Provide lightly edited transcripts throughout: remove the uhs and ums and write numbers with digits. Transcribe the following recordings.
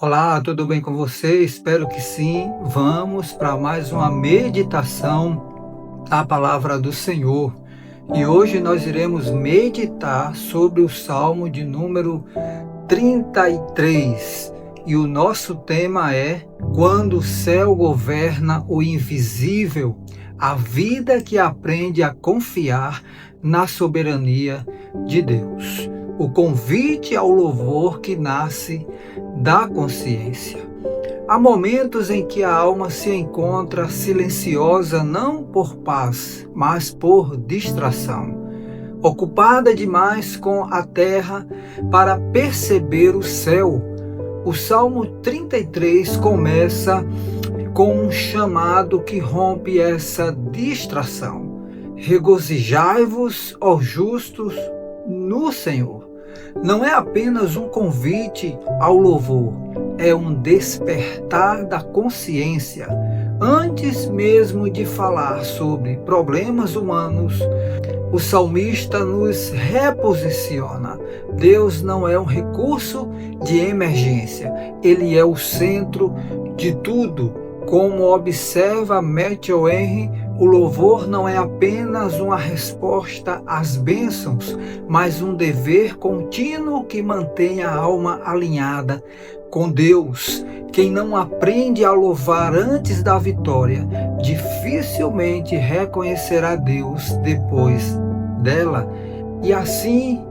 Olá, tudo bem com você? Espero que sim. Vamos para mais uma meditação da palavra do Senhor. E hoje nós iremos meditar sobre o Salmo de número 33. E o nosso tema é: quando o céu governa o invisível, a vida que aprende a confiar na soberania de Deus. O convite ao louvor que nasce da consciência. Há momentos em que a alma se encontra silenciosa não por paz, mas por distração, ocupada demais com a terra para perceber o céu. O Salmo 33 começa com um chamado que rompe essa distração. Regozijai-vos, ó justos, no Senhor. Não é apenas um convite ao louvor, é um despertar da consciência. Antes mesmo de falar sobre problemas humanos, o salmista nos reposiciona. Deus não é um recurso de emergência, ele é o centro de tudo. Como observa Matthew Henry, o louvor não é apenas uma resposta às bênçãos, mas um dever contínuo que mantém a alma alinhada com Deus. Quem não aprende a louvar antes da vitória, dificilmente reconhecerá Deus depois dela. E assim,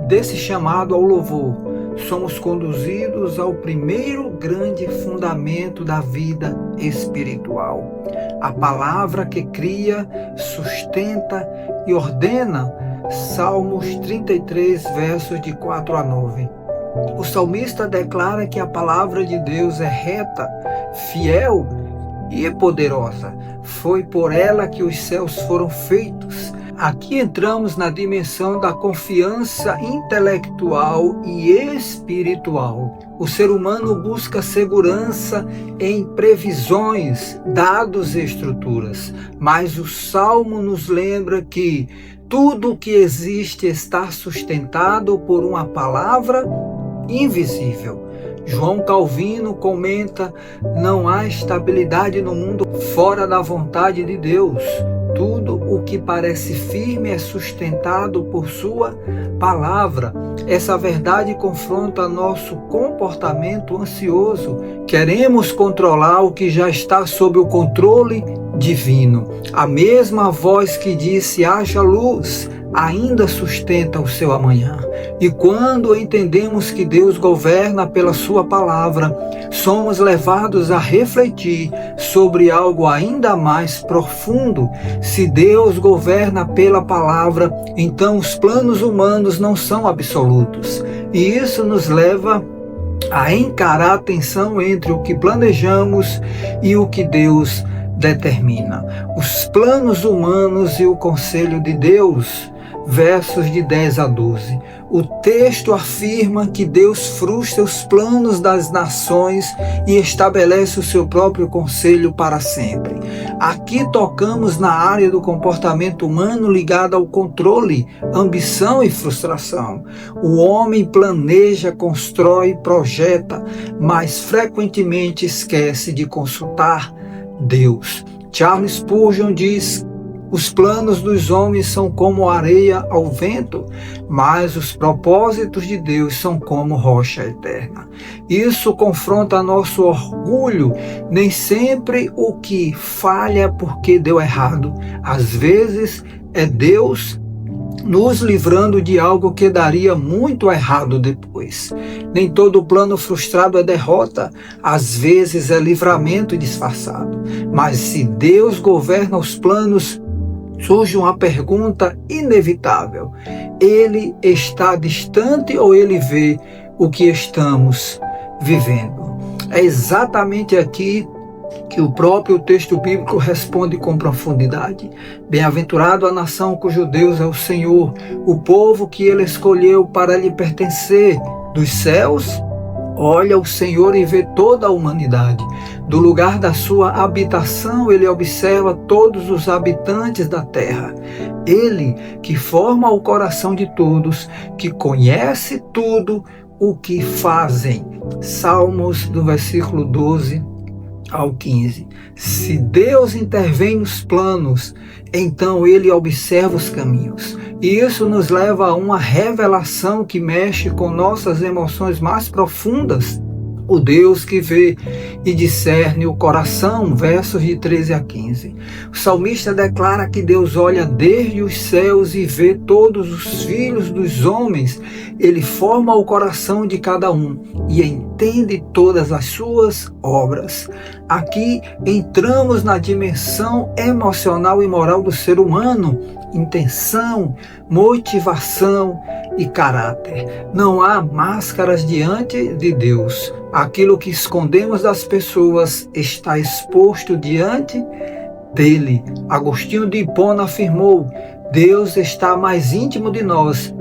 desse chamado ao louvor, somos conduzidos ao primeiro grande fundamento da vida espiritual. A palavra que cria, sustenta e ordena. Salmos 33, versos de 4 a 9. O salmista declara que a palavra de Deus é reta, fiel e poderosa. Foi por ela que os céus foram feitos. Aqui entramos na dimensão da confiança intelectual e espiritual. O ser humano busca segurança em previsões, dados e estruturas, mas o Salmo nos lembra que tudo o que existe está sustentado por uma palavra invisível. João Calvino comenta: não há estabilidade no mundo fora da vontade de Deus. Tudo o que parece firme é sustentado por sua palavra. Essa verdade confronta nosso comportamento ansioso. Queremos controlar o que já está sob o controle divino. A mesma voz que disse haja luz ainda sustenta o seu amanhã. E quando entendemos que Deus governa pela sua palavra, somos levados a refletir sobre algo ainda mais profundo. Se Deus governa pela palavra, então os planos humanos não são absolutos. E isso nos leva a encarar a tensão entre o que planejamos e o que Deus determina. Os planos humanos e o conselho de Deus. Versos de 10 a 12. O texto afirma que Deus frustra os planos das nações e estabelece o seu próprio conselho para sempre. Aqui tocamos na área do comportamento humano ligado ao controle, ambição e frustração. O homem planeja, constrói, projeta, mas frequentemente esquece de consultar Deus. Charles Spurgeon diz: os planos dos homens são como areia ao vento, mas os propósitos de Deus são como rocha eterna. Isso confronta nosso orgulho. Nem sempre o que falha é porque deu errado. Às vezes é Deus nos livrando de algo que daria muito errado depois. Nem todo plano frustrado é derrota, às vezes é livramento disfarçado. Mas se Deus governa os planos, surge uma pergunta inevitável: ele está distante ou ele vê o que estamos vivendo? É exatamente aqui que o próprio texto bíblico responde com profundidade. Bem-aventurado a nação cujo Deus é o Senhor, o povo que ele escolheu para lhe pertencer. Dos céus olha o Senhor e vê toda a humanidade. Do lugar da sua habitação, ele observa todos os habitantes da terra. Ele que forma o coração de todos, que conhece tudo, o que fazem. Salmos do versículo 12 ao 15. Se Deus intervém nos planos, então Ele observa os caminhos. E isso nos leva a uma revelação que mexe com nossas emoções mais profundas. O Deus que vê e discerne o coração, versos de 13 a 15. O salmista declara que Deus olha desde os céus e vê todos os filhos dos homens. Ele forma o coração de cada um e entende todas as suas obras. Aqui entramos na dimensão emocional e moral do ser humano. Intenção, motivação e caráter. Não há máscaras diante de Deus. Aquilo que escondemos das pessoas está exposto diante dele. Agostinho de Hipona afirmou: Deus está mais íntimo de nós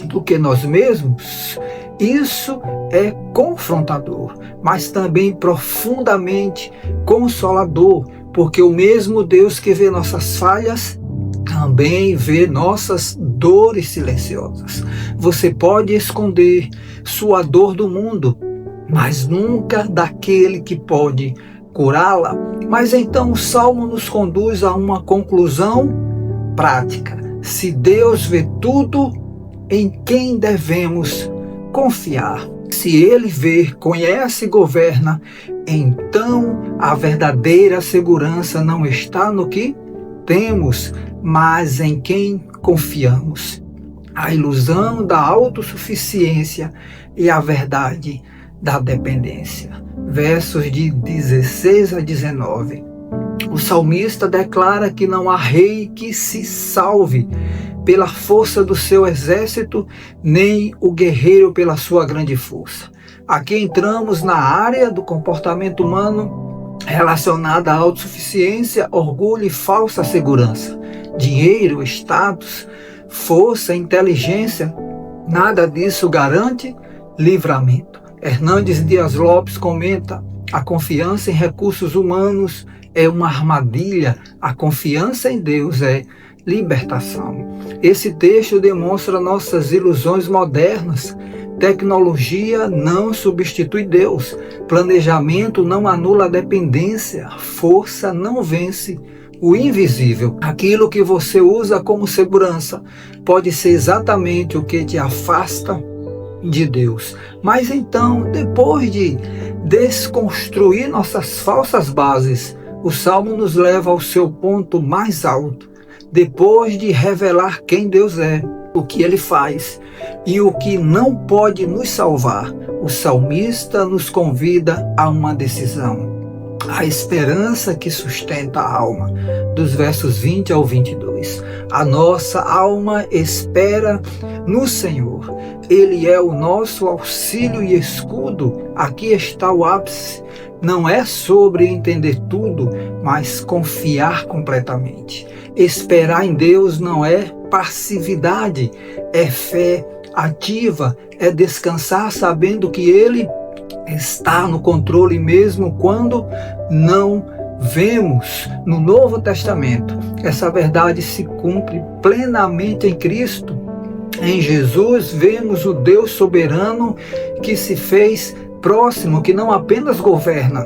do que nós mesmos. Isso é confrontador, mas também profundamente consolador, porque o mesmo Deus que vê nossas falhas também vê nossas dores silenciosas. Você pode esconder sua dor do mundo, mas nunca daquele que pode curá-la. Mas então o Salmo nos conduz a uma conclusão prática. Se Deus vê tudo, em quem devemos confiar? Se Ele vê, conhece e governa, então a verdadeira segurança não está no que temos, mas em quem confiamos. A ilusão da autossuficiência e a verdade da dependência. Versos de 16 a 19. O salmista declara que não há rei que se salve pela força do seu exército, nem o guerreiro pela sua grande força. Aqui entramos na área do comportamento humano relacionada à autossuficiência, orgulho e falsa segurança. Dinheiro, status, força, inteligência, nada disso garante livramento. Hernandes Dias Lopes comenta: a confiança em recursos humanos é uma armadilha, a confiança em Deus é libertação. Esse texto demonstra nossas ilusões modernas. Tecnologia não substitui Deus. Planejamento não anula a dependência. Força não vence o invisível. Aquilo que você usa como segurança pode ser exatamente o que te afasta de Deus. Mas então, depois de desconstruir nossas falsas bases, o Salmo nos leva ao seu ponto mais alto. Depois de revelar quem Deus é, o que Ele faz e o que não pode nos salvar, o salmista nos convida a uma decisão. A esperança que sustenta a alma, dos versos 20 ao 22. A nossa alma espera no Senhor. Ele é o nosso auxílio e escudo. Aqui está o ápice. Não é sobre entender tudo, mas confiar completamente. Esperar em Deus não é passividade, é fé ativa, é descansar sabendo que Ele está no controle mesmo quando não vemos. No Novo Testamento, essa verdade se cumpre plenamente em Cristo. Em Jesus vemos o Deus soberano que se fez próximo, que não apenas governa,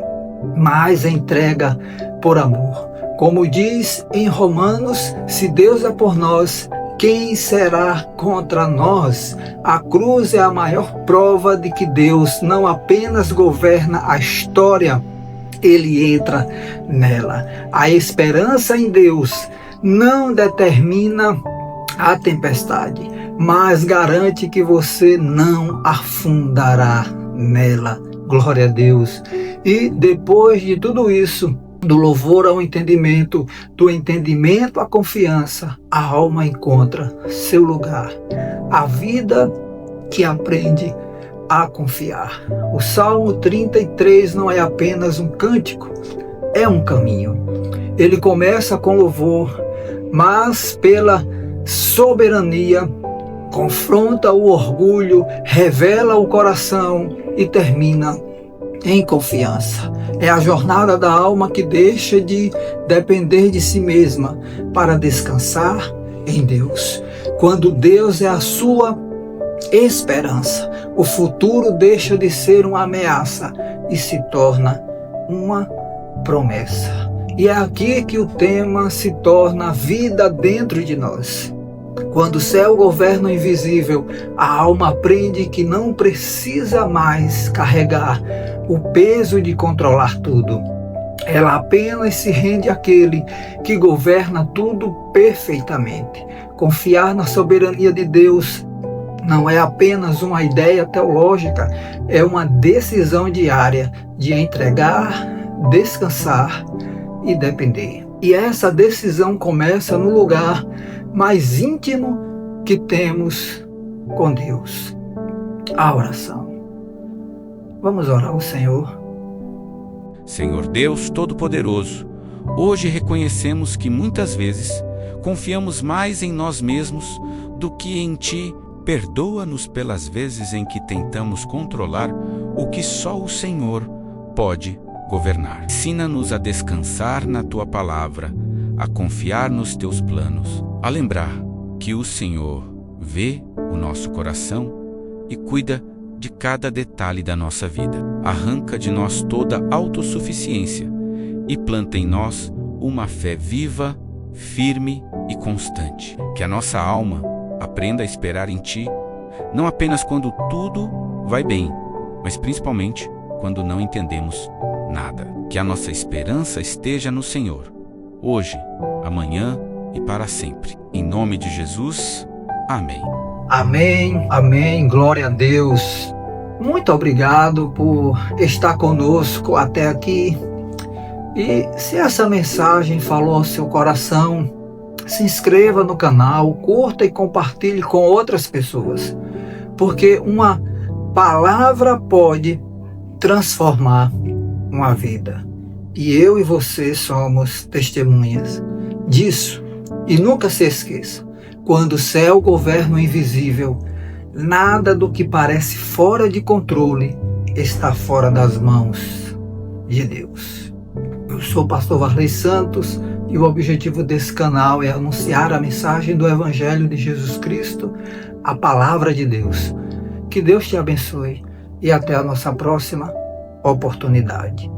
mas entrega por amor. Como diz em Romanos, se Deus é por nós, quem será contra nós? A cruz é a maior prova de que Deus não apenas governa a história, Ele entra nela. A esperança em Deus não determina a tempestade, mas garante que você não afundará nela. Glória a Deus. E depois de tudo isso, do louvor ao entendimento, do entendimento à confiança, a alma encontra seu lugar. A vida que aprende a confiar. O Salmo 33 não é apenas um cântico, é um caminho. Ele começa com louvor, mas pela soberania confronta o orgulho, revela o coração e termina em confiança. É a jornada da alma que deixa de depender de si mesma para descansar em Deus. Quando Deus é a sua esperança. O futuro deixa de ser uma ameaça e se torna uma promessa. E é aqui que o tema se torna vida dentro de nós. Quando o céu governa o invisível, a alma aprende que não precisa mais carregar o peso de controlar tudo. Ela apenas se rende àquele que governa tudo perfeitamente. Confiar na soberania de Deus não é apenas uma ideia teológica, é uma decisão diária de entregar, descansar e depender. E essa decisão começa no lugar mais íntimo que temos com Deus, a oração. Vamos orar ao Senhor. Senhor Deus Todo-Poderoso, hoje reconhecemos que muitas vezes confiamos mais em nós mesmos do que em Ti. Perdoa-nos pelas vezes em que tentamos controlar o que só o Senhor pode governar. Ensina-nos a descansar na Tua palavra, a confiar nos Teus planos, a lembrar que o Senhor vê o nosso coração e cuida de cada detalhe da nossa vida. Arranca de nós toda autossuficiência e planta em nós uma fé viva, firme e constante. Que a nossa alma aprenda a esperar em Ti, não apenas quando tudo vai bem, mas principalmente quando não entendemos nada. Que a nossa esperança esteja no Senhor, hoje, amanhã e para sempre. Em nome de Jesus, amém. Amém, amém, glória a Deus. Muito obrigado por estar conosco até aqui. E se essa mensagem falou ao seu coração, se inscreva no canal, curta e compartilhe com outras pessoas, porque uma palavra pode transformar uma vida. E eu e você somos testemunhas disso. E nunca se esqueça, quando o céu governa o invisível, nada do que parece fora de controle está fora das mãos de Deus. Eu sou o pastor Varley Santos e o objetivo desse canal é anunciar a mensagem do Evangelho de Jesus Cristo, a palavra de Deus. Que Deus te abençoe e até a nossa próxima oportunidade.